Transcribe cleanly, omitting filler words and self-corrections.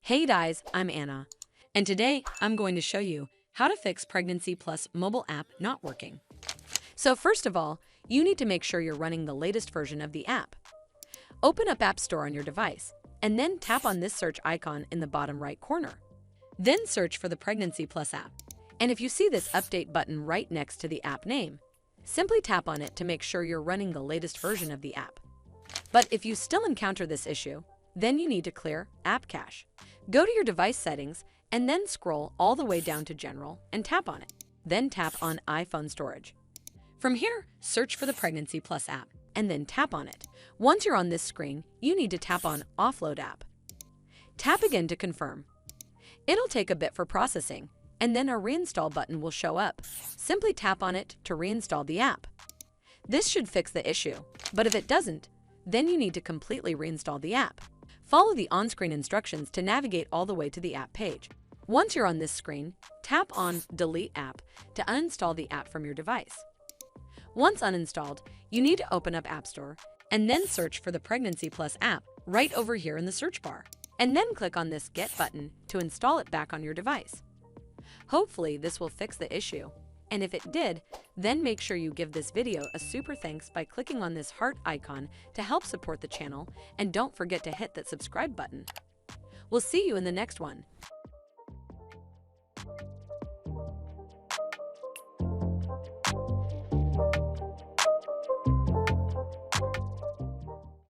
Hey guys, I'm Anna, and today I'm going to show you how to fix Pregnancy Plus mobile app not working. So first of all, you need to make sure you're running the latest version of the app. Open up App Store on your device, and then tap on this search icon in the bottom right corner. Then search for the Pregnancy Plus app, and if you see this update button right next to the app name, simply tap on it to make sure you're running the latest version of the app. But if you still encounter this issue, then you need to clear App Cache. Go to your device settings and then scroll all the way down to General and tap on it. Then tap on iPhone Storage. From here, search for the Pregnancy Plus app and then tap on it. Once you're on this screen, you need to tap on Offload App. Tap again to confirm. It'll take a bit for processing, and then a Reinstall button will show up. Simply tap on it to reinstall the app. This should fix the issue, but if it doesn't, then you need to completely reinstall the app. Follow the on-screen instructions to navigate all the way to the app page. Once you're on this screen, tap on Delete App to uninstall the app from your device. Once uninstalled, you need to open up App Store and then search for the Pregnancy Plus app right over here in the search bar, and then click on this Get button to install it back on your device. Hopefully, this will fix the issue. And if it did, then make sure you give this video a super thanks by clicking on this heart icon to help support the channel, and don't forget to hit that subscribe button. We'll see you in the next one.